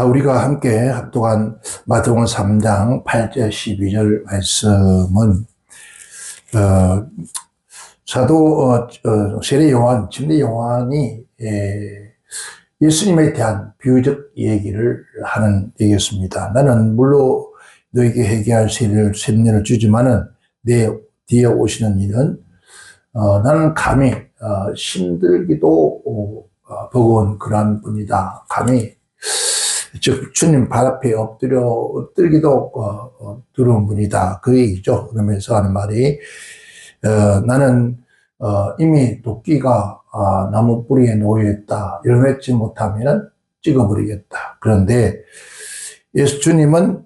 우리가 함께 합독한 마태복음 3장 8절 12절 말씀은 사도 세례 요한, 침례 요한이 예수님에 대한 비유적 얘기를 하는 얘기였습니다. 나는 물로 너에게 회개할 세례를 주지만은 내 뒤에 오시는 이는 나는 감히 힘들기도 버거운 그러한 분이다. 감히 즉 주님 발 앞에 엎드리기도 두려운 분이다. 그 얘기죠. 그러면서 하는 말이 나는 이미 도끼가 나무 뿌리에 놓여있다. 일어나지 못하면 찍어버리겠다. 그런데 예수님은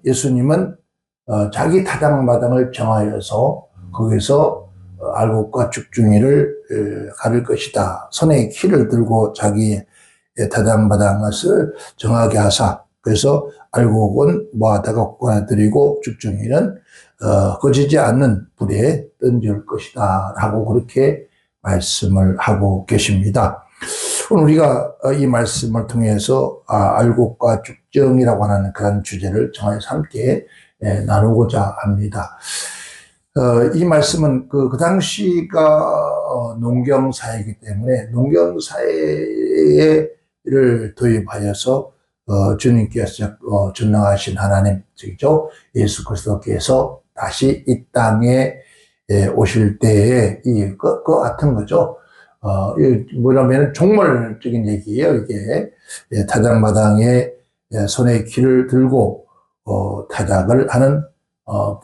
자기 타당마당을 정하여서 거기서 알곡과 죽중이를 가를 것이다. 손에 키를 들고 자기의 타당마당을 정하게 하사, 그래서 알곡은 모아다가 꽂아드리고 죽중이는 꺼지지 않는 불에 던질 것이다 라고 그렇게 말씀을 하고 계십니다. 오늘 우리가 이 말씀을 통해서 알곡과 죽정이라고 하는 그런 주제를 정해서 함께 나누고자 합니다. 이 말씀은 그 당시가 농경사회이기 때문에 농경사회를 도입하여서 주님께서 전능하신 하나님, 즉죠 예수 그리스도께서 다시 이 땅에 오실 때에 그 같은 거죠. 뭐냐면 종말적인 얘기예요. 이게 타작마당에 손에 키를 들고 타작을 하는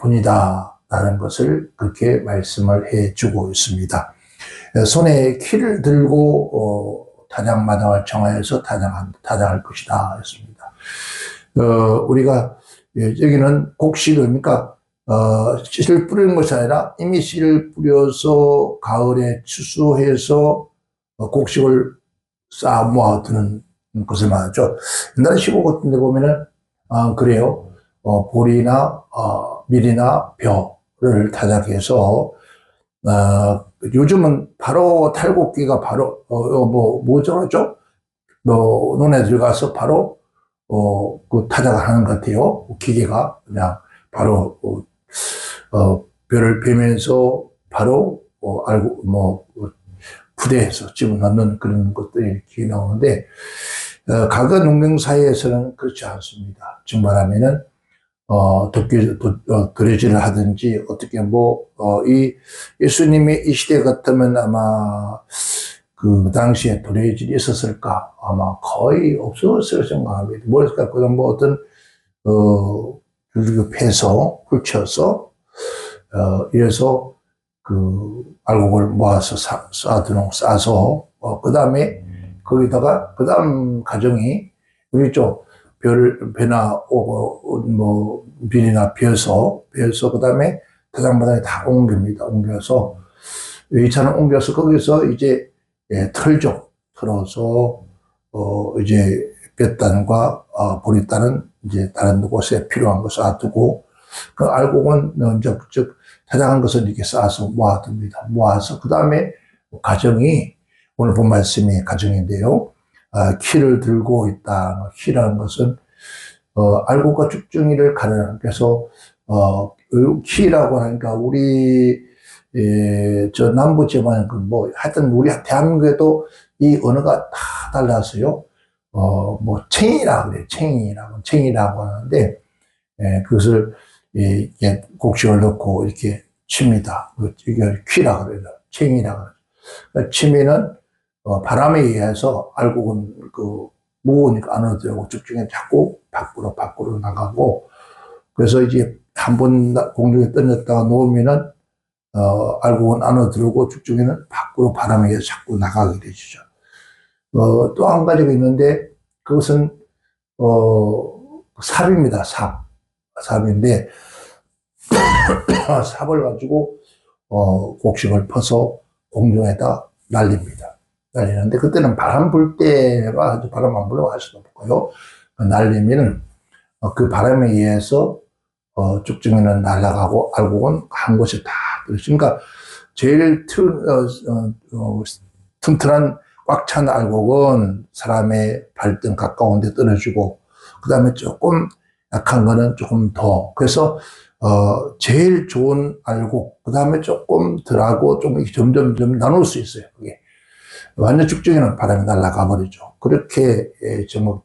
분이다라는 것을 그렇게 말씀을 해주고 있습니다. 손에 키를 들고 타작마당을 정하여서 타작할 것이다 했습니다. 우리가 여기는 곡식입니까? 씨를 뿌리는 것이 아니라 이미 씨를 뿌려서 가을에 추수해서 곡식을 쌓아 모아두는 것을 말하죠. 옛날에 시골 같은 데 보면은 그래요. 보리나 밀이나 벼를 타작해서 요즘은 바로 탈곡기가 바로 뭐죠? 논에 들어가서 바로 그 타작을 하는 것 같아요. 기계가 그냥 바로 벼를 베면서 바로 알고 부대에서 집어넣는 그런 것들이 이렇게 나오는데 과거 농경사회에서는 그렇지 않습니다. 즉 말하면은 도래질을 하든지 어떻게 이 예수님의 이 시대 같으면 아마 그 당시에 도래질이 있었을까? 아마 거의 없었을 생각합니다. 뭐였을까? 그건 어떤 패서 훑혀서 이래서 그 알곡을 모아서 싸서 그 다음에 거기다가 그 다음 과정이 우리 쪽 배나 밀이나 벼서 그 다음에 타작마당에 다 옮겨서 2차는 옮겨서 거기서 이제 털어서 이제 볕단과 보리단은 이제 다른 곳에 필요한 거 쌓아두고 그 알곡은 즉 타작한 것을 이렇게 쌓아서 모아둡니다. 모아서 그 다음에 과정이 오늘 본 말씀이 과정인데요. 키를 들고 있다. 키라는 것은 알곡과 죽중이를 가르는, 그래서 키라고 하니까 우리 저 남부 지방은 하여튼 우리 대한민국에도 이 언어가 다 달라서요. 챙이라고 그래요. 챙이라고 하는데 그것을 곡식을 넣고 이렇게 칩니다. 이게 키라고 그래요. 챙이라고 그래요. 치면은 바람에 의해서 알곡은 무거우니까 안으로 들어가고 죽중에 자꾸 밖으로 나가고, 그래서 이제 한번 공중에 던졌다가 놓으면은 알곡은 안으로 들어오고 죽중에는 밖으로 바람에 의해서 자꾸 나가게 되죠. 또 한 가지가 있는데 그것은 삽입니다. 삽인데 삽을 가지고 곡식을 퍼서 공중에다 날리는데 그때는 바람 불 때가 바람 안 불면 할 수도 없고요. 날리면은 그 바람에 의해서 죽중이는 날아가고 알곡은 한 곳에 다 들어있으니까 제일 튼튼한 꽉 찬 알곡은 사람의 발등 가까운 데 떨어지고 그 다음에 조금 약한 거는 조금 더. 그래서, 제일 좋은 알곡, 그 다음에 조금 덜하고 좀 점점 나눌 수 있어요. 그게. 완전 쭉쭉이는 바람이 날아가 버리죠. 그렇게, 정말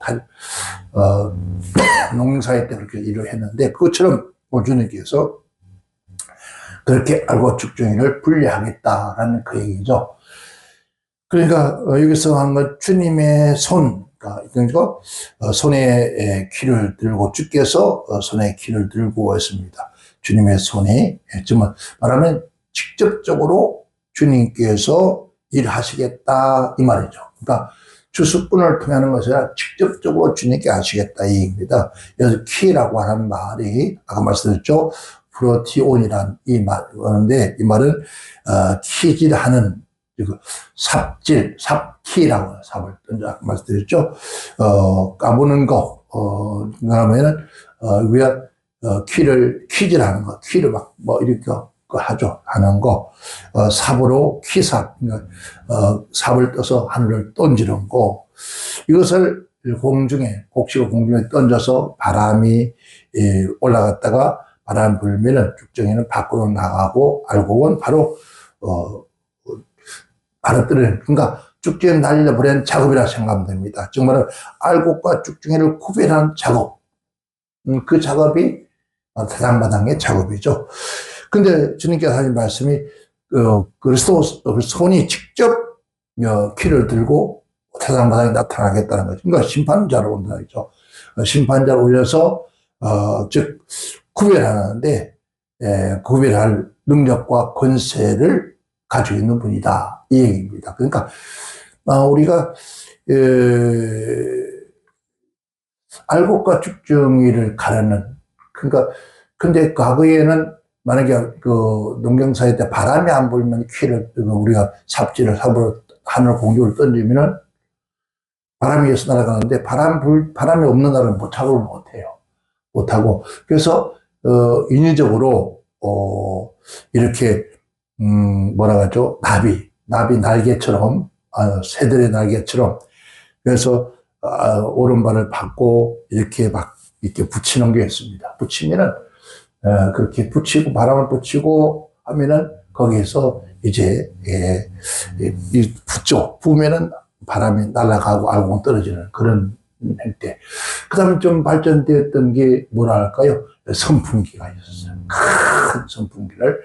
농사회 때 그렇게 일을 했는데, 그것처럼 오주님께서 그렇게 알고 쭉쭉이를 분리하겠다라는 그 얘기죠. 그러니까 여기서 한 건 주님의 손, 그러니까 손에 키를 들고 주께서 손에 키를 들고 있습니다. 주님의 손이 정말 말하면 직접적으로 주님께서 일하시겠다 이 말이죠. 그러니까 주수꾼을 통하는 것이 아니라 직접적으로 주님께 하시겠다 이 얘기입니다. 여기서 키라고 하는 말이 아까 말씀드렸죠. 프로티온이란 이 말인데 이 말은 키질하는 삽질, 삽키라고 해요. 삽을 아까 말씀드렸죠. 까부는 거, 그러면은 우리가 키질하는 거, 키를 막 이렇게 하죠. 하는 거, 삽으로 키삽, 삽을 떠서 하늘을 던지는 거, 이것을 공중에, 곡식을 공중에 던져서 바람이 올라갔다가 바람 불면은 쭉정이는 밖으로 나가고 알곡은 바로 떨어지는, 그러니까 쭉정이를 날려버리는 작업이라 생각하면 됩니다. 정말 알곡과 쭉정이를 구별하는 작업, 그 작업이 타작마당의 작업이죠. 근데 주님께서 하신 말씀이 그리스도 손이 직접 키를 들고 타작마당에 나타나겠다는 거죠. 그러니까 심판자를 온다는 거죠. 심판자를 올려서 즉 구별하는데 구별할 능력과 권세를 가지고 있는 분이다 이 얘기입니다. 그러니까 우리가 알곡과 쭉정이를 가르는, 그러니까 근데 과거에는 만약에 그 농경사회 때 바람이 안 불면 키를 우리가 삽질을 삽으로 하늘 공중을 던지면은 바람이 위에서 날아가는데 바람이 없는 날은 작업을 못해요. 못하고 그래서 인위적으로 이렇게 뭐라 하죠? 나비 날개처럼 새들의 날개처럼 그래서 오른발을 받고 이렇게 막 이렇게 붙이는 게 있습니다. 붙이면은 그렇게 붙이고 바람을 붙이고 하면은 거기에서 이제 붙죠. 부으면은 바람이 날아가고 알곡은 떨어지는 그런 형태. 그 다음에 좀 발전되었던 게 뭐라 할까요? 선풍기가 있었어요. 큰 선풍기를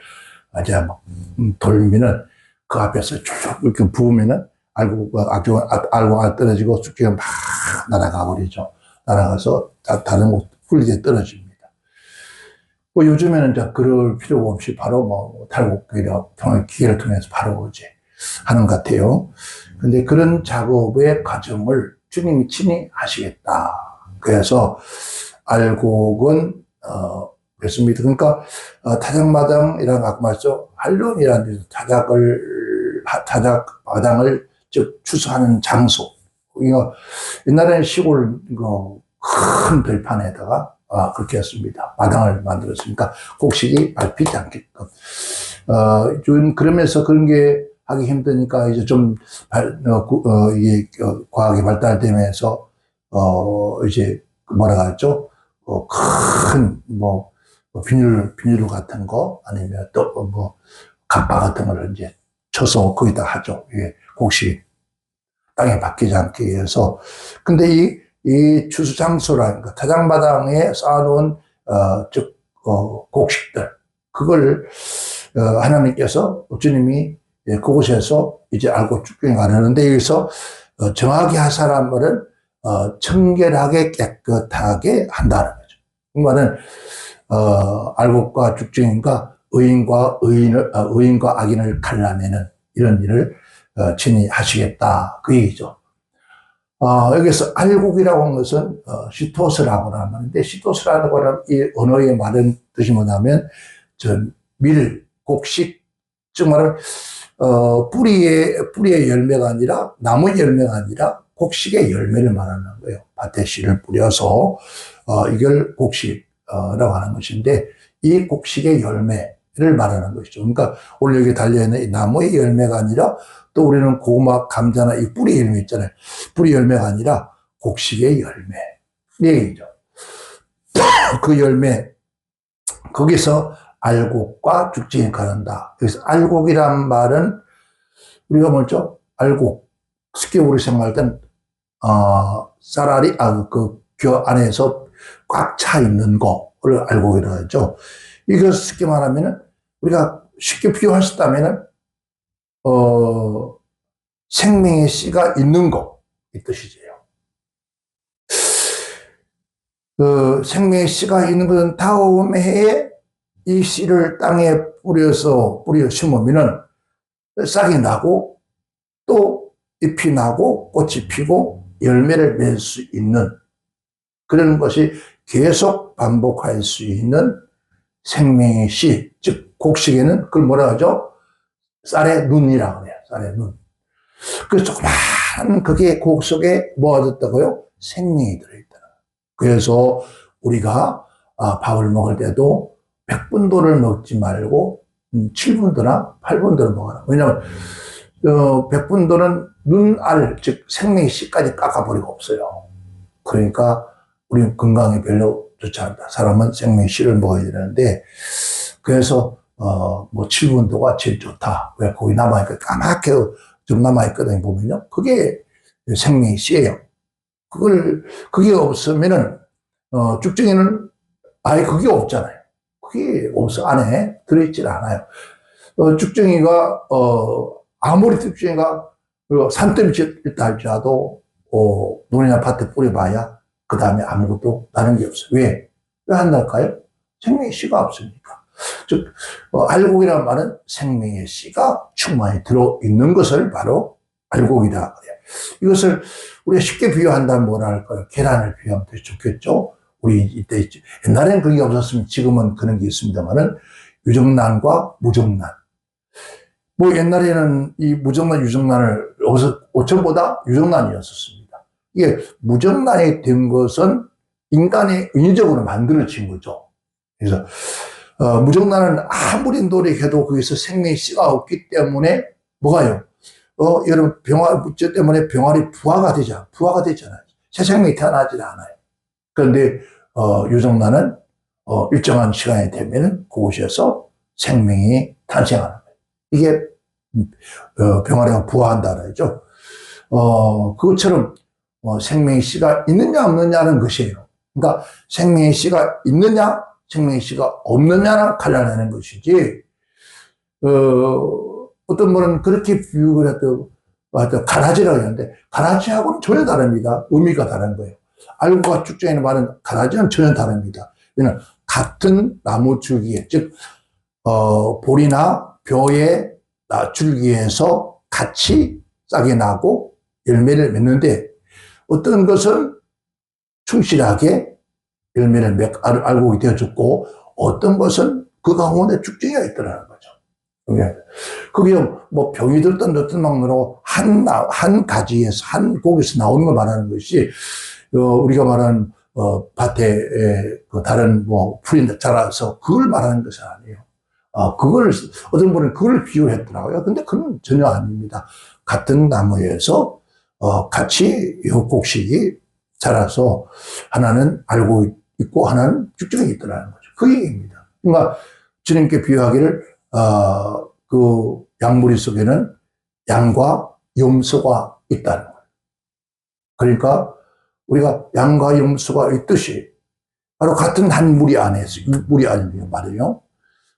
이제 막 돌면은 그 앞에서 쭉 이렇게 부으면은 알곡이 떨어지고 쭉쭉 막 날아가 버리죠. 날아가서 다른 곳 훌리게 떨어집니다. 뭐 요즘에는 이제 그럴 필요가 없이 바로 기계를 통해서 바로 이제 하는 것 같아요. 근데 그런 작업의 과정을 주님이 친히 하시겠다. 그래서 알곡은 그렇습니다. 그러니까 타작마당이라는 아까 말했죠. 한론이라는 데서 타작마당을 즉 추수하는 장소. 그러니까 옛날에는 시골 큰 들판에다가 그렇게 했습니다. 마당을 만들었으니까 곡식이 밟히지 않게끔. 좀 그러면서 그런 게 하기 힘드니까 이제 좀 이게 과학이 발달되면서 이제 뭐라 하죠? 큰 비닐 같은 거 아니면 또 갑바 같은 걸 이제 쳐서 거기다 하죠. 이게 곡식이 땅에 박히지 않게 해서. 근데 이 추수 장소라니까 타작마당에 쌓아놓은 곡식들 그걸 하나님께서 주님이 그곳에서 이제 알고 쭉쭉 가르는데 여기서 정확히 하사란 말은 청결하게 깨끗하게 한다는 거죠. 그 말은 알곡과 쭉쭉인가 의인과 악인을 갈라내는 이런 일을 친히 하시겠다 그 얘기죠. 여기서 알곡이라고 하는 것은 시토스라고 하는데 시토스라고 하는 이 언어의 말은 뜻이 뭐냐면 곡식 즉 말하면 뿌리의 열매가 아니라 나무 열매가 아니라 곡식의 열매를 말하는 거예요. 밭에 씨를 뿌려서 이걸 곡식이라고 하는 것인데 이 곡식의 열매를 말하는 것이죠. 그러니까 오늘 여기 달려있는 이 나무의 열매가 아니라 또 우리는 고구마, 감자나 이 뿌리 열매 있잖아요. 뿌리 열매가 아니라 곡식의 열매. 이 얘기죠. 그 열매, 거기서 알곡과 죽증이 가는다. 그래서 알곡이란 말은 우리가 뭐죠? 알곡. 쉽게 우리 생각할 땐, 쌀알이, 그 겨 안에서 꽉 차 있는 거를 알곡이라고 하죠. 이것을 쉽게 말하면은, 우리가 쉽게 비유할 수 있다면은, 생명의 씨가 있는 거, 이 뜻이지요. 그 생명의 씨가 있는 것은 다음 해에 이 씨를 땅에 뿌려 심으면은 싹이 나고 또 잎이 나고 꽃이 피고 열매를 맺을 수 있는 그런 것이 계속 반복할 수 있는 생명의 씨, 즉 곡식에는 그걸 뭐라 하죠? 쌀의 눈이라고 해요. 쌀의 눈. 그 조그마한 그게 곡 속에 모아졌다고요? 생명이 들어있다. 그래서 우리가 밥을 먹을 때도 100분도를 먹지 말고 7분도나 8분도를 먹어라. 왜냐하면 100분도는 눈알, 즉 생명의 씨까지 깎아버리고 없어요. 그러니까 우리 건강에 별로 좋지 않다. 사람은 생명의 씨를 먹어야 되는데 그래서 뭐 7분도가 제일 좋다. 왜 거기 남아있고 까맣게 좀 남아있거든요. 보면요. 그게 생명의 씨예요. 그게 없으면은 쭉정이는 아예 그게 없잖아요. 그게 없어. 안에 들어있질 않아요. 쭉정이가 아무리 쭉정이가 산더미 있다 할지라도 논이나 밭에 뿌려봐야 그 다음에 아무것도 나는 게 없어요. 왜? 왜 안 날까요? 생명의 씨가 없으니까. 즉 알곡이라는 말은 생명의 씨가 충만히 들어있는 것을 바로 알곡이라 그래요. 이것을 우리가 쉽게 비유한다면 뭐라 할까요? 계란을 비유하면 더 좋겠죠? 우리 이때 있지. 옛날에는 그게 없었으면 지금은 그런 게 있습니다만은 유정란과 무정란. 뭐 옛날에는 이 무정란, 유정란을 여기서 오천보다 유정란이었었습니다. 이게 무정란이 된 것은 인간이 인위적으로 만들어진 거죠. 그래서 무정란은 아무리 노력해도 거기서 생명의 씨가 없기 때문에 뭐가요? 여러분 병 때문에 병아리 부화가 되잖아요. 새 생명이 태어나지 않아요. 그런데 유정란은 일정한 시간이 되면 그곳에서 생명이 탄생하는 거예요. 이게 병아리가 부화한다 그러죠. 그것처럼 생명의 씨가 있느냐 없느냐는 것이에요. 그러니까 생명의 씨가 있느냐 생명의 씨가 없느냐를 갈라내는 것이지 어떤 분은 그렇게 비유를 해도 가라지라고 하는데 가라지하고는 전혀 다릅니다. 의미가 다른 거예요. 알곡과 쭉정이는 말은 가라지는 전혀 다릅니다. 왜냐하면 같은 나무 줄기에 즉 볼이나 벼의 줄기에서 같이 싹이 나고 열매를 맺는데 어떤 것은 충실하게 열매를 알곡이 되어줬고 어떤 것은 그 가운데 쭉정이가 있더라는 거죠. 그게 뭐 병이 들든 어떤 막으로 한 가지에서 한 곡에서 나오는 걸 말하는 것이 우리가 말하는 밭에 그 다른 뭐 풀이 자라서 그걸 말하는 것이 아니에요. 그걸 어떤 분은 그걸 비유했더라고요. 근데 그건 전혀 아닙니다. 같은 나무에서 같이 곡식이 자라서 하나는 알고 있고 하나는 쭉정이 있더라는 거죠. 그 얘기입니다. 그러니까 주님께 비유하기를 그 양무리 속에는 양과 염소가 있다는 거예요. 그러니까 우리가 양과 염소가 있듯이 바로 같은 한 무리 안에서 무리 안에 말이에요.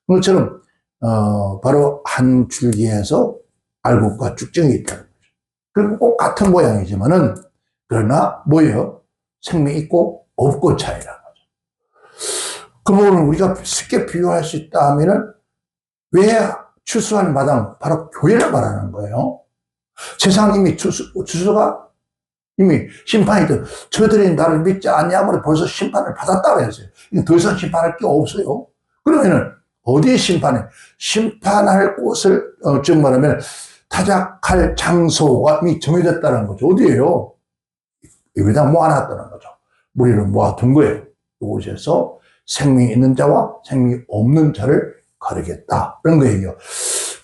그것처럼 바로 한 줄기에서 알곡과 쭉정이 있다는 거죠. 그리고 꼭 같은 모양이지만은 그러나 뭐예요? 생명이 있고 없고 차이라는 거죠. 그 부분을 우리가 쉽게 비유할 수 있다 하면은 왜 추수하는 마당 바로 교회를 말하는 거예요. 세상 이미 추수가 이미 심판이 돼. 저들이 나를 믿지 않냐면 벌써 심판을 받았다고 했어요. 더 이상 심판할 게 없어요. 그러면은 어디에 심판할 곳을 즉 말하면 타작할 장소가 이미 정해졌다는 거죠. 어디예요? 여기다 모아놨다는 거죠. 무리를 모아둔 거예요. 이곳에서 생명이 있는 자와 생명이 없는 자를 가르겠다. 그런 거예요.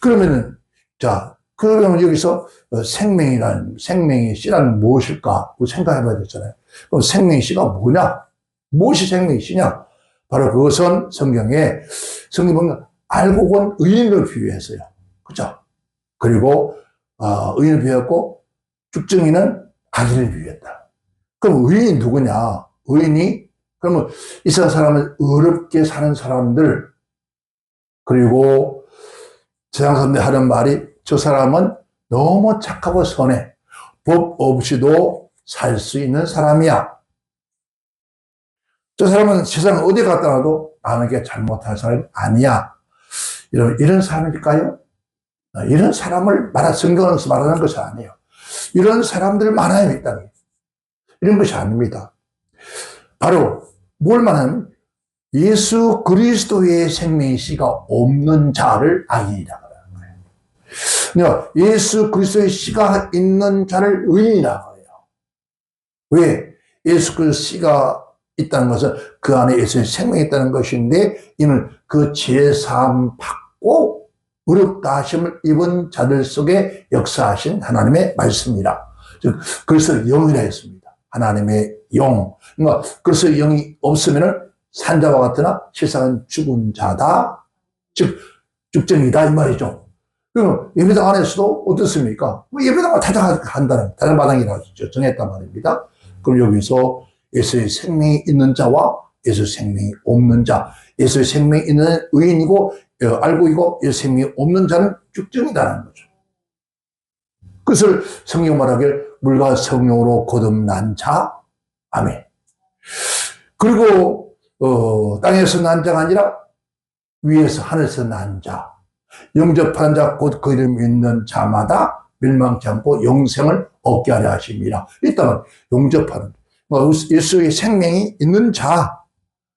그러면은, 자, 그러면 여기서 생명의 씨라는 무엇일까? 생각해 봐야 되잖아요. 그럼 생명의 씨가 뭐냐? 무엇이 생명의 씨냐? 바로 그것은 성경에 보면 알고 본 의인을 비유했어요. 그죠? 그리고 의인을 비유했고 죽정이는 악인을 비유했다. 그럼 의인이 누구냐? 의인이 그러면 이 세상 사람은 어렵게 사는 사람들, 그리고 세상 사람들이 하는 말이 저 사람은 너무 착하고 선해. 법 없이도 살 수 있는 사람이야. 저 사람은 세상 어디 갔다 와도 남에게 잘못할 사람이 아니야. 이런 사람일까요? 이런 사람을 성경에서 말하는 것이 아니에요. 이런 사람들 많아요, 이 땅에. 이런 것이 아닙니다. 바로 뭘 말하냐면 예수 그리스도의 생명의 씨가 없는 자를 악인이라고 하는 거예요. 그러니까 예수 그리스도의 씨가 있는 자를 의인이라고 해요. 왜? 예수 그리스도의 씨가 있다는 것은 그 안에 예수의 생명이 있다는 것인데, 이는 그 죄사함 받고 의롭다 하심을 입은 자들 속에 역사하신 하나님의 말씀이라. 즉 그리스도의 영이라 했습니다. 하나님의 영. 그러니까 그리스도의 영이 없으면은 산자와 같으나 실상은 죽은 자다. 즉 죽정이다 이 말이죠. 그럼 예배당 안에서도 어떻습니까? 예배당을 다장마당이라고 정했단 말입니다. 그럼 여기서 예수의 생명이 있는 자와 예수의 생명이 없는 자, 예수의 생명이 있는 의인이고 알고 있고 예수의 생명이 없는 자는 죽정이다라는 거죠. 그것을 성경 말하길 물과 성령으로 거듭난 자, 아멘. 그리고 땅에서 난 자가 아니라 위에서 하늘에서 난 자, 영접하는 자 곧 그 이름 있는 자마다 멸망치 않고 영생을 얻게 하려 하심이라. 일단은 영접하는 예수의 생명이 있는 자,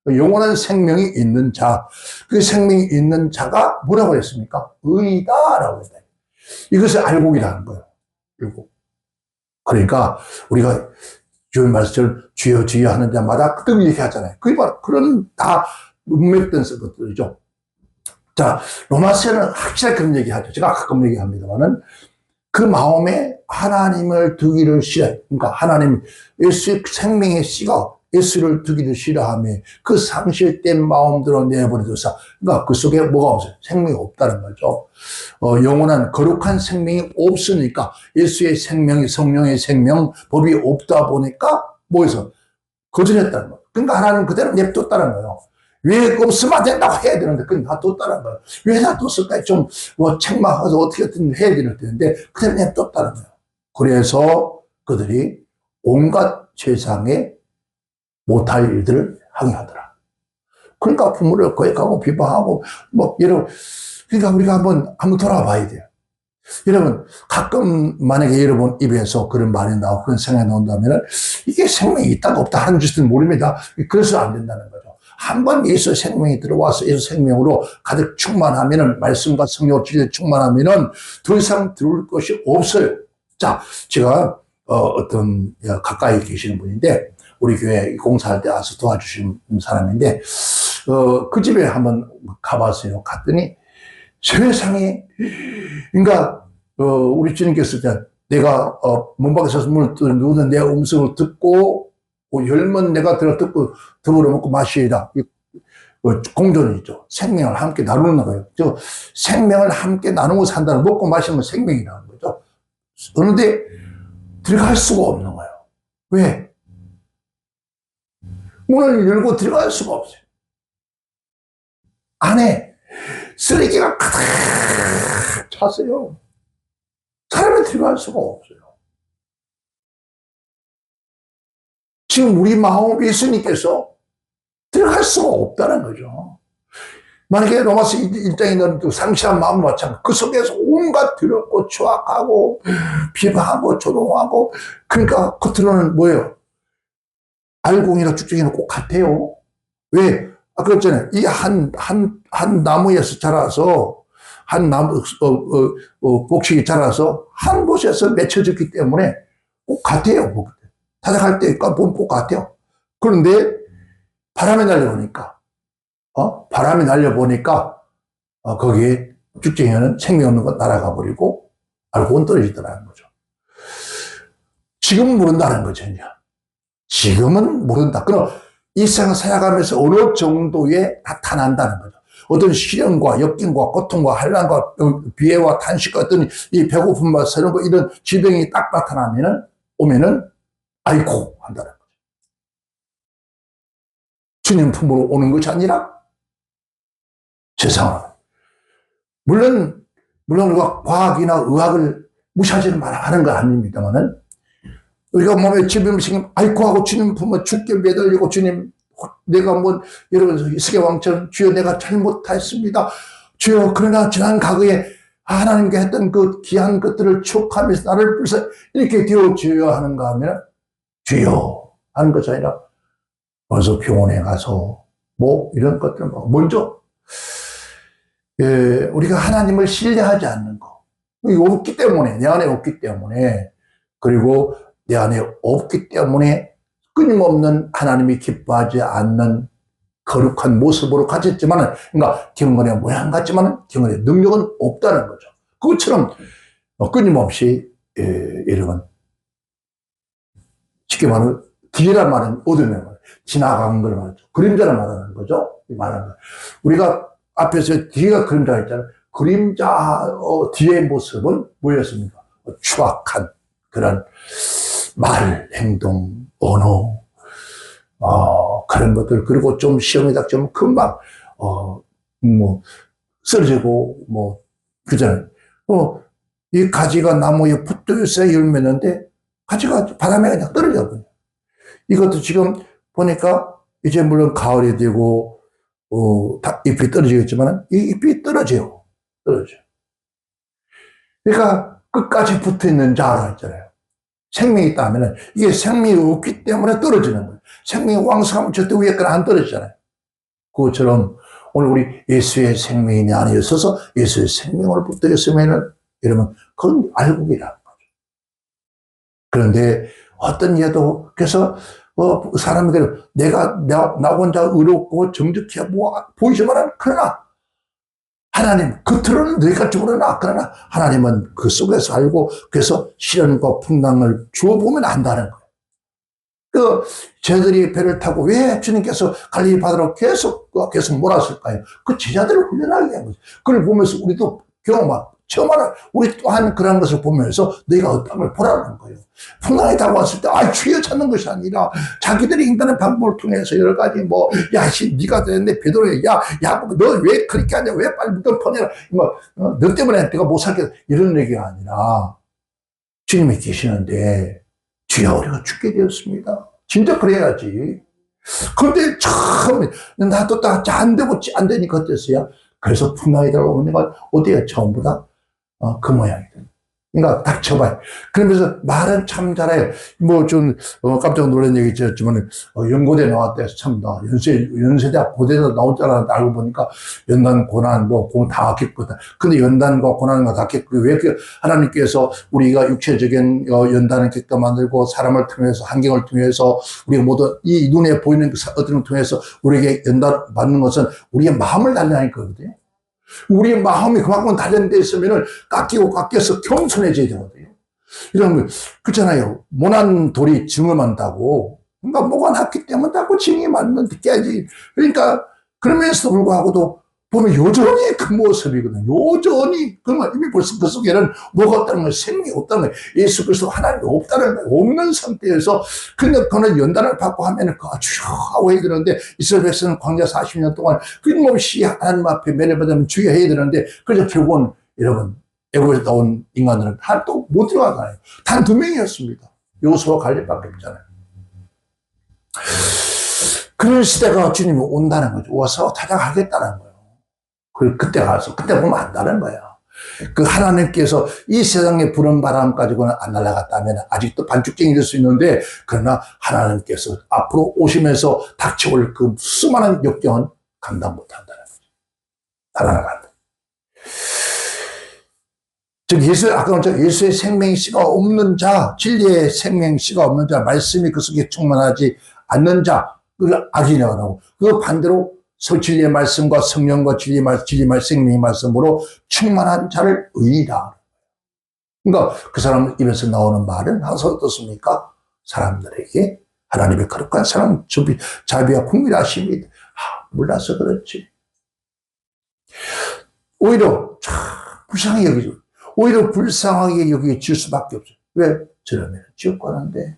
영원한 생명이 있는 자, 그 생명이 있는 자가 뭐라고 했습니까? 의이다라고 했다. 이것을 알곡이라는 거예요. 알곡. 그러니까 우리가 주의 말씀을 주여 주여 하는 자마다 그렇게 얘기하잖아요. 그게 바로 그런 다 문맥된 것들이죠. 자, 로마서는 확실하게 그런 얘기하죠. 제가 가끔 얘기합니다만은 그 마음에 하나님을 두기를 싫어해. 그러니까 하나님, 예수의 생명의 씨가 예수를 두기를 싫어하며 그 상실된 마음대로 내버려둬서, 그러니까 그 속에 뭐가 없어요? 생명이 없다는 거죠. 영원한 거룩한 생명이 없으니까 예수의 생명이 성령의 생명, 법이 없다 보니까 뭐해서 거절했다는 거예요. 그러니까 하나님 그대로 냅뒀다는 거예요. 왜 없으면 안 된다고 해야 되는데 그냥 놔뒀다는 거예요. 왜 놔뒀을까? 좀 책망해서 어떻게든 해야 될 텐데 그대로 냅뒀다는 거예요. 그래서 그들이 온갖 세상에 못할 일들을 항의하더라. 그러니까 부모를 거역하고 비방하고 그러니까 우리가 한번 돌아봐야 돼요. 여러분, 가끔 만약에 여러분 입에서 그런 말이 나오고 그런 생각이 나온다면 이게 생명이 있다가 없다 하는 짓은 모릅니다. 그래서 안 된다는 거죠. 한번 예수 생명이 들어와서 예수 생명으로 가득 충만하면은, 말씀과 성령으로 진리에 충만하면은 더 이상 들어올 것이 없어요. 자, 제가 어떤 가까이 계시는 분인데 우리 교회 공사할 때 와서 도와주신 사람인데 그 집에 한번 가봤어요. 갔더니 세상에, 그러니까 우리 주님께서 내가 문 밖에 서서 문을 누우는 내 음성을 듣고 열면 내가 듣고 더불어 먹고 마시리라. 공존이죠. 생명을 함께 나누는 거예요. 생명을 함께 나누고 산다는, 먹고 마시는 건 생명이라는 거죠. 그런데 들어갈 수가 없는 거예요. 왜? 문을 열고 들어갈 수가 없어요. 안에 쓰레기가 가득 찼어요. 사람이 들어갈 수가 없어요. 지금 우리 마음 예수님께서 들어갈 수가 없다는 거죠. 만약에 로마서 1장에 있는 그 상실한 마음 마찬가지, 그 속에서 온갖 더럽고 추악하고 비방하고 조롱하고, 그러니까 겉으로는 뭐예요? 알곡이나 죽정이나 꼭 같아요. 왜? 아까 그랬잖아요. 이 한 나무에서 자라서, 한 나무, 복식이 자라서 한 곳에서 맺혀졌기 때문에 꼭 같아요. 타작할 때 보면 꼭 같아요. 그런데 바람이 날려보니까, 거기에 죽정이는 생명 없는 거 날아가 버리고, 알고는 떨어지더라는 거죠. 지금은 모른다는 거죠. 지금은 모른다. 그럼 이 세상 살아가면서 어느 정도에 나타난다는 거죠. 어떤 시련과 역경과 고통과 환난과 비애와 탄식과 어떤 이 배고픔과 서러운 거 이런 질병이 딱 오면은 아이고 한다는 거죠. 주님 품으로 오는 것이 아니라 세상은 물론 과학이나 의학을 무시하지는 말아가는 건 아닙니다만은 우리가 몸에 질병이 생기면 아이고 하고 주님 품에 죽게 매달리고 주님 내가 이러면서 이스게 왕처럼 주여 내가 잘못했습니다. 주여 그러나 지난 과거에 하나님께 했던 그 귀한 것들을 추억하면서 나를 불쌍히 이렇게 되어주여 하는가 하면 주여 하는 것이 아니라 벌써 병원에 가서 이런 것들 먼저 우리가 하나님을 신뢰하지 않는 거 없기 때문에 내 안에 없기 때문에 그리고 내 안에 없기 때문에 끊임없는 하나님이 기뻐하지 않는 거룩한 모습으로 가졌지만 그러니까 경건의 모양 같지만 경건의 능력은 없다는 거죠. 그것처럼 끊임없이 여러분 쉽게 말하면 뒤란 말은 어둠의 말 지나간 걸 말하죠. 그림자를 말하는 거죠. 말하는 거. 우리가 앞에서 뒤가 그림자가 있잖아요. 그림자 뒤의 모습은 뭐였습니까? 추악한 그런 말, 행동, 언어, 그런 것들, 그리고 좀 시험이 닥치면 금방, 쓰러지고, 그잖아요. 이 가지가 나무에 붙어 있어야 열매는데, 가지가 바람에 그냥 떨어져버려요. 이것도 지금 보니까, 이제 물론 가을이 되고, 잎이 떨어지겠지만, 이 잎이 떨어져요. 그러니까, 끝까지 붙어 있는 자라 했잖아요. 생명이 있다면 이게 생명이 없기 때문에 떨어지는 거예요. 생명이 왕성하면 절대 위에 거는 안 떨어지잖아요. 그것처럼 오늘 우리 예수의 생명이 내 안에 있어서 예수의 생명을 붙들었으면 여러분 그건 알곡이라는 거죠. 그런데 어떤 예도 그래서 사람이 내가 나 혼자 의롭고 정직해 보이지만 그러나 하나님, 겉으로는 너희가 죽으려나 그러나 하나님은 그 속에서 알고 그래서 시련과 풍랑을 주어보면 안다는 거예요. 쟤들이 배를 타고 왜 주님께서 갈릴리 바다로 계속 몰았을까요? 그 제자들을 훈련하게 한 거죠. 그걸 보면서 우리도 체험하라. 우리 또한 그런 것을 보면서 너희가 어떤 걸 보라는 거예요. 풍랑이 다가왔을 때, 주여 찾는 것이 아니라, 자기들이 인간의 방법을 통해서 여러 가지 네가 되는데, 베드로야, 너 왜 그렇게 하냐, 왜 빨리 물건 퍼내라, 너 때문에 내가 못 살겠다, 이런 얘기가 아니라, 주님이 계시는데, 주여, 우리가 죽게 되었습니다. 진짜 그래야지. 그런데 처음, 나도 안 되니까 어땠어요? 그래서 풍랑이 들어오니까, 어때요? 처음보다? 그 모양이거든요. 그러니까 닥쳐봐요. 그러면서 말은 참 잘해요. 깜짝 놀란 얘기 있었지만, 연고대 나왔대. 참, 연세대학 고대에서 나올 줄 알았는데 알고 보니까 연단, 고난, 공 다 겪거든. 근데 연단과 고난과 다 겪고, 왜 하나님께서 우리가 육체적인 연단을 겪게 만들고, 사람을 통해서, 환경을 통해서, 우리가 모두 이 눈에 보이는 어떤 걸 통해서 우리에게 연단 받는 것은 우리의 마음을 단련하는 거거든요. 우리의 마음이 그만큼 단련되어 있으면 깎여서 겸손해져야 되거든요. 이런 거, 그렇잖아요. 모난 돌이 증음한다고. 그러니까 뭐가 났기 때문에 자꾸 징이 맞는 깨야지. 그러니까, 그러면서도 불구하고도 보면 여전히 그 모습이거든요. 여전히. 그러면 이미 벌써 그 속에는 뭐가 없다는 거예요. 생명이 없다는 거예요. 예수 그리스도 하나님이 없다는 거예요. 없는 상태에서. 근데 그는 연단을 받고 하면은 주여 하고 해야 되는데 이스라엘 백성은 광야 40년 동안 끊임없이 하나님 앞에 매를 주여 해야 되는데 그래서 결국은 여러분 애굽에서 나온 인간들은 또 못 들어가잖아요. 단 2명이었습니다. 요수와 갈렙밖에 없잖아요. 그런 시대가 주님이 온다는 거죠. 와서 찾아가겠다는 거예요. 그때 가서, 그때 보면 안다는 거야. 그 하나님께서 이 세상에 부는 바람 가지고는 안 날아갔다면 아직도 반죽쟁이 될 수 있는데, 그러나 하나님께서 앞으로 오시면서 닥쳐올 그 수많은 역경은 감당 못 한다는 거죠. 날아간다. 즉, 아까 예수의 생명씨가 없는 자, 진리의 생명씨가 없는 자, 말씀이 그 속에 충만하지 않는 자, 그걸 악인이라고 하고, 그 반대로 진리의 말씀과 성령과 진리의 생명의 말씀으로 충만한 자를 의인이다. 그러니까 그 사람 입에서 나오는 말은 항상 어떻습니까? 사람들에게 하나님의 거룩한 사랑, 자비와 국민하심이 몰라서 그렇지. 오히려 참 불쌍하게 여기죠. 오히려 불쌍하게 여기질 수밖에 없어요. 왜? 저러면 지옥 가는데.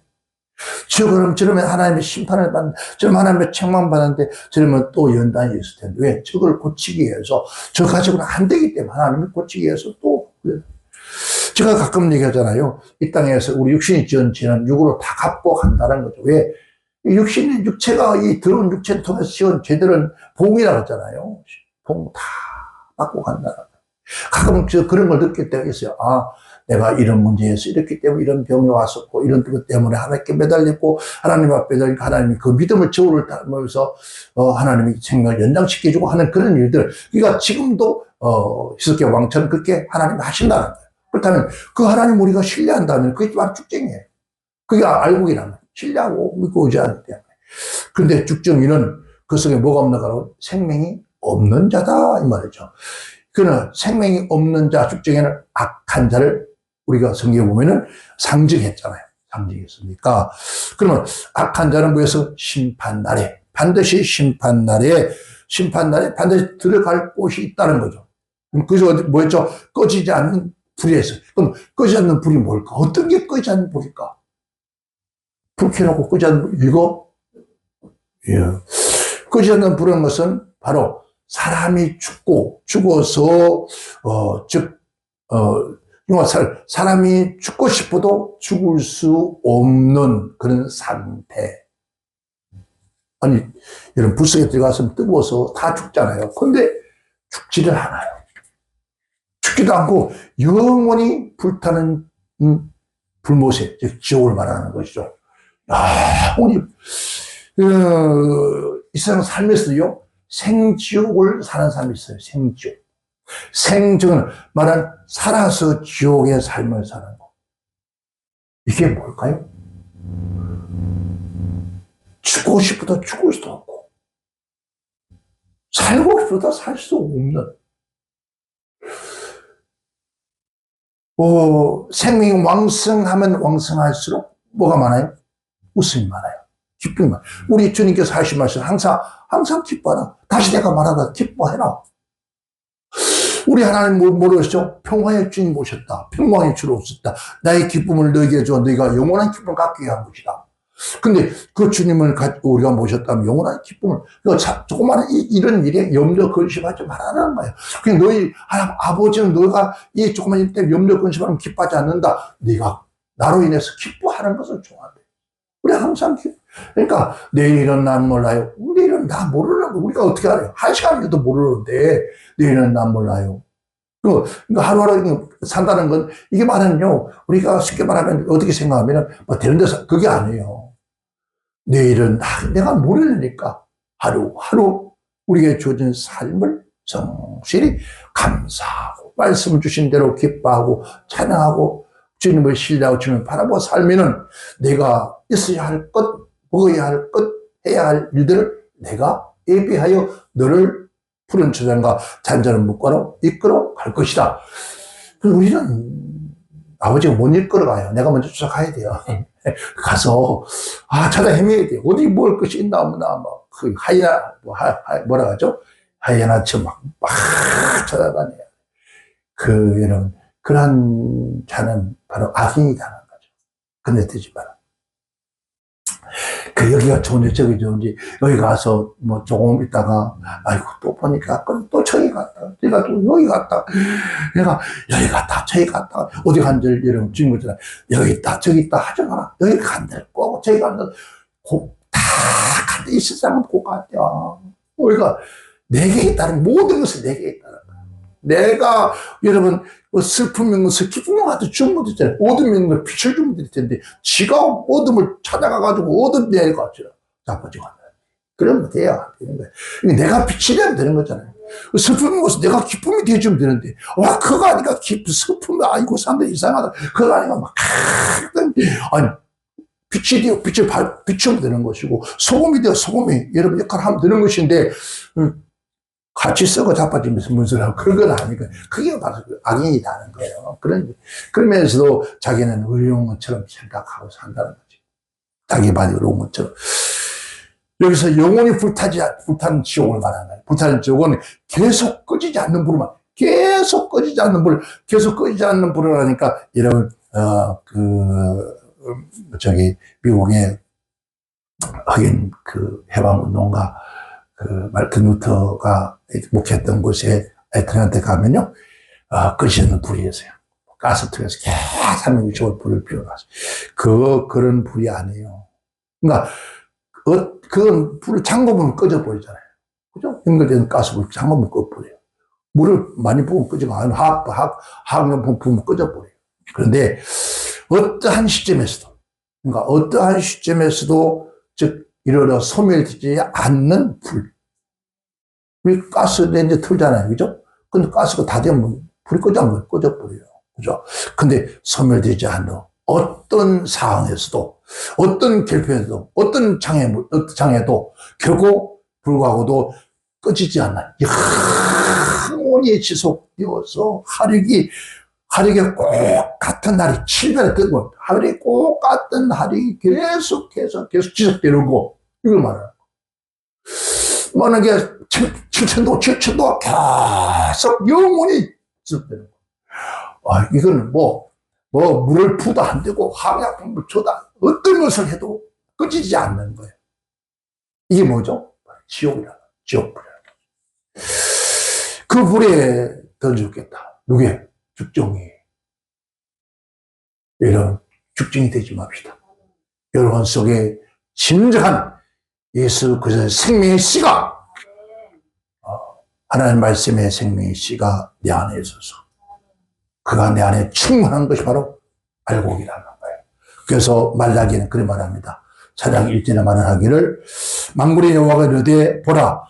지옥 가면 저러면 하나님의 심판을 받는데, 저러면 하나님의 책망 받는데, 저러면 또 연단이 있을 텐데, 왜? 저걸 고치기 위해서, 저 가지고는 안 되기 때문에 하나님이 고치기 위해서 또, 제가 가끔 얘기하잖아요. 이 땅에서 우리 육신이 지은 죄는 육으로 다 갚고 간다는 거죠. 왜? 육신의 육체가 이 더러운 육체를 통해서 지은 죄들은 봉이라고 했잖아요. 봉 다 받고 간다는 거예요. 가끔 그런 걸 느낄 때가 있어요. 내가 이런 문제에서 이렇기 때문에 이런 병이 왔었고, 이런 것 때문에 하나님께 매달렸고, 하나님 앞에 매달리고, 하나님이 그 믿음을 저울을 담으면서, 하나님이 생명을 연장시켜주고 하는 그런 일들. 그러니까 지금도, 히스기야 왕처럼 그렇게 하나님이 하신다는 거예요. 그렇다면 그 하나님 우리가 신뢰한다면 그게 바로 축쟁이에요. 그게 알곡이라는 거예요. 신뢰하고 믿고 의지하기 때문에. 그런데 죽정이는 그 속에 뭐가 없는가로 생명이 없는 자다 이 말이죠. 그러나 생명이 없는 자 죽정에는 악한 자를 우리가 성경에 보면은 상징했잖아요. 상징했으니까. 그러면 악한 자는 뭐해서 심판날에 반드시 심판날에 반드시 들어갈 곳이 있다는 거죠. 그래서 뭐였죠? 꺼지지 않는 불에서. 그럼 꺼지지 않는 불이 뭘까? 어떤 게 꺼지지 않는 불일까? 불 켜놓고 꺼지지 않는 불, 이거? 예. 꺼지지 않는 불은 것은 바로 사람이 죽어서, 사람이 죽고 싶어도 죽을 수 없는 그런 상태. 아니, 여러분, 불 속에 들어가서 뜨거워서 다 죽잖아요. 근데 죽지를 않아요. 죽지도 않고 영원히 불타는 불못에, 즉, 지옥을 말하는 것이죠. 우리, 이 세상 삶에서요, 생지옥을 사는 사람이 있어요. 생지옥. 생지옥은 말한 살아서 지옥의 삶을 사는 거. 이게 뭘까요? 죽고 싶어도 죽을 수도 없고, 살고 싶어도 살 수 없는, 생명이 왕성하면 왕성할수록 뭐가 많아요? 웃음이 많아요. 기쁨이 많아요. 우리 주님께서 하신 말씀 항상 기뻐하라. 다시 내가 말하다 기뻐해라. 우리 하나님 모르시죠? 평화의 주님 오셨다. 평화의 주로 오셨다. 나의 기쁨을 너에게 줘. 너희가 영원한 기쁨을 갖게 한 것이다. 근데 그 주님을 우리가 모셨다면 영원한 기쁨을, 조그마한 이런 일에 염려 근심하지 말라는 거예요. 그냥 너희 아버지는 너가 이 조그만 일 때문에 염려 근심하면 기뻐하지 않는다. 네가 나로 인해서 기뻐하는 것을 좋아한대. 우리 항상 그러니까 내일은 난 몰라요. 내일은 나 모르는 거 우리가 어떻게 알아요? 한 시간에도 모르는데 내일은 난 몰라요. 그러니까 하루하루 산다는 건 이게 말하면요, 우리가 쉽게 말하면 어떻게 생각하면 뭐 되는 데서 그게 아니에요. 내일은 내가 모르니까 하루하루 우리에게 주어진 삶을 성실히 감사하고 말씀 주신 대로 기뻐하고 찬양하고 주님을 신뢰하고 주님을 바라보고 살면은 내가 있어야 할 것, 먹어야 할 것, 해야 할 일들을 내가 예비하여 너를 푸른 초장과 잔잔한 물가로 이끌어 갈 것이다. 그래서 우리는 아버지가 못 이끌어 가요. 내가 먼저 쫓아가야 돼요. 가서 찾아 헤매야 돼요. 어디 먹을 것이 있나 없나 그 하이나 뭐라 하죠? 하이나처럼 막 찾아다녀요. 여러분 그러한 자는 바로 악인이라는 거죠. 근데 되지 마라. 여기가 좋은지 저기 좋은지 여기 가서 뭐 조금 있다가 아이고 또 보니까 또 저기 갔다 내가 또 여기 갔다 내가 여기 갔다 저기 갔다 어디 간지 여러분 주인 거잖아. 여기 있다 저기 있다 하지 마라. 여기 간다 꼭 저기 간다 다 간다. 이 세상은 꼭 간다. 우리가 내게 있다는 모든 것을 내게 있다는 거야. 내가 여러분 슬픔 명서 기쁨 명한테 준 분도 있잖아요. 어둠 명서 빛을 준 분도 있을 텐데 지가 어둠을 찾아가가지고 어둠 내려가죠. 나빠지고 한다. 그러면 돼야 되는 거예요. 내가 빛이 되면 되는 거잖아요. 슬픔 명서 내가 기쁨이 되어주면 되는데 그거 아니까 슬픔이 아이고 사람들 이상하다. 그거 아니까 막 아니 빛이 되어 빛을 비추면 되는 것이고 소금이 되어 소금이 여러분 역할을 하면 되는 것인데 같이 썩어 자빠지면서 문서라고 그런 건 아니고 그게 바로 악인이라는 거예요. 그러면서도 자기는 의로운 것처럼 생각하고 산다는 거지. 자기 반이 의로운 것처럼. 여기서 영원히 불타는 지옥을 말하는 거예요. 불타는 지옥은 계속 꺼지지 않는 불만, 계속 꺼지지 않는 불, 계속 꺼지지 않는 불을 하니까 여러분, 미국의 흑인 해방운동가 말틴 루터가 목회했던 곳에 애틀랜타에 가면요, 꺼지는 불이 있어요. 가스통에서 계속 365일 불을 피워놨어요. 그런 불이 아니에요. 그러니까, 그건 불을 잠궈보면 꺼져버리잖아요. 그죠? 연결된 가스불 잠궈보면 꺼버려요. 물을 많이 부으면 꺼지고, 화학용 부으면 꺼져버려요. 그런데, 어떠한 시점에서도, 즉, 이러려 소멸되지 않는 불. 우리 가스레인지 틀잖아요. 그죠? 근데 가스가 다 되면 불이 꺼져버려요. 그죠? 근데 소멸되지 않는 어떤 상황에서도, 어떤 결핍에서도, 어떤 장애도 결국 불구하고도 꺼지지 않는 영원히 지속되어서 하루에 꼭 같은 날이 7년에 뜨고, 하루에 꼭 같은 날이 계속해서 계속 지속되는 거, 이걸 말하는 거. 만약에 7천도 계속 영원히 지속되는 거. 이거는 물을 부도 안 되고, 화학약품을 줘다, 어떤 것을 해도 꺼지지 않는 거예요. 이게 뭐죠? 지옥불이라는 거죠. 그 불에 던져주겠다. 누구예요? 죽정이. 이런 죽정이 되지 맙시다. 여러분 속에 진정한 예수 그리스도의 생명의 씨가, 하나님 말씀의 생명의 씨가 내 안에 있어서 그가 내 안에 충만한 것이 바로 알곡이라는 거예요. 그래서 말라기는 그런 말합니다. 4장 1절에 말하기를 만군의 여호와가 이르되 보라,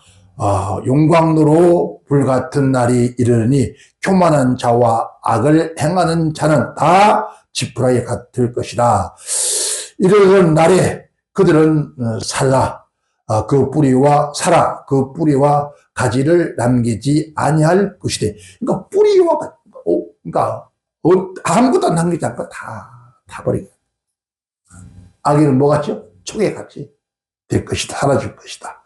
용광로로 불같은 날이 이르니 교만한 자와 악을 행하는 자는 다 지푸라기 같을 것이다. 이르는 날에 그들은 그 뿌리와 가지를 남기지 아니할 것이되. 그러니까 아무것도 안 남기지 않고 다 버리고. 악인은 뭐 같죠? 초계같이 될 것이다. 사라질 것이다.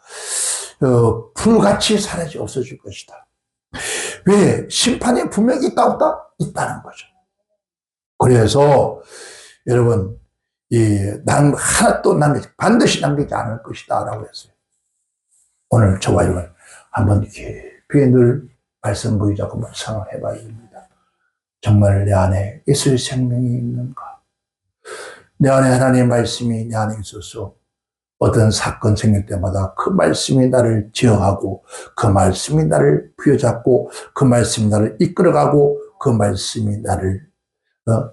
불같이 없어질 것이다. 왜? 심판이 분명히 있다 없다? 있다는 거죠. 그래서 여러분, 난 하나도 반드시 남기지 않을 것이다 라고 했어요. 오늘 저와 여러분 한번 깊이 늘 말씀 보이자고 묵상을 해봐야 됩니다. 정말 내 안에 예수의 생명이 있는가? 내 안에 하나님의 말씀이 내 안에 있어서 어떤 사건 생길 때마다 그 말씀이 나를 제어하고, 그 말씀이 나를 부여잡고, 그 말씀이 나를 이끌어가고, 그 말씀이 나를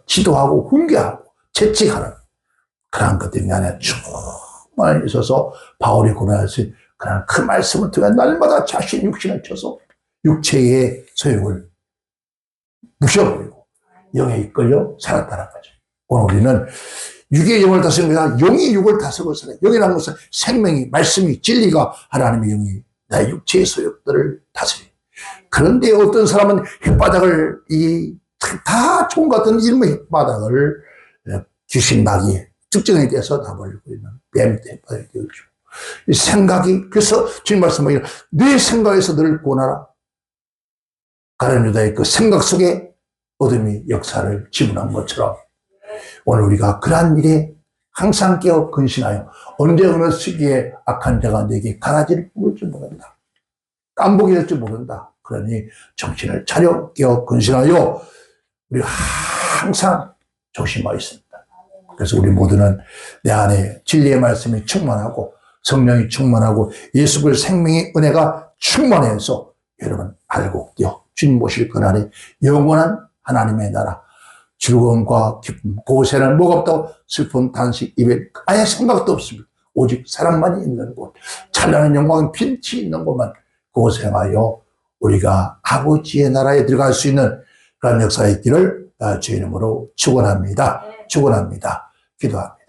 지도하고 훈계하고 채찍하는 그런 것들이 내 안에 충만히 있어서 바울이 고백했어요. 그러나 그 말씀을 통해 날마다 자신 육신을 쳐서 육체의 소욕을 부셔버리고 영에 이끌려 살았다는 거죠. 오늘 우리는 육의 영을 다스리는 것이 아니라 영의 육을 다스리고 살아요. 영이라는 것은 생명이, 말씀이, 진리가 하나님의 영이 나의 육체의 소욕들을 다스려요. 그런데 어떤 사람은 혓바닥을 다 좋은 것 같은 이름의 혓바닥을 귀신 마귀 특정에 대해서 다 벌리고 있는 뱀밑에 혓바닥을 띄워주고 이 생각이, 그래서 주님 말씀하기를 내 생각에서 너를 구원하라. 가룟 유다의 그 생각 속에 어둠이 역사를 지분한 것처럼 오늘 우리가 그러한 일에 항상 깨어 근신하여 언제 어느 시기에 악한 자가 내게 가라지를 뽑을 줄 모른다. 깜복이 될 줄 모른다. 그러니 정신을 차려 깨어 근신하여 우리가 항상 조심하였습니다. 그래서 우리 모두는 내 안에 진리의 말씀이 충만하고 성령이 충만하고 예수 그리스도의 생명의 은혜가 충만해서 여러분 알곡되어 주님 모실 그날에 영원한 하나님의 나라 즐거움과 기쁨, 그곳에는 뭐가 없다고 슬픈 단식, 이별, 아예 생각도 없습니다. 오직 사랑만이 있는 곳, 찬란한 영광, 빛이 있는 곳만 그곳에 가여 우리가 아버지의 나라에 들어갈 수 있는 그런 역사의 길을 주 이름으로 축원합니다. 축원합니다. 기도합니다.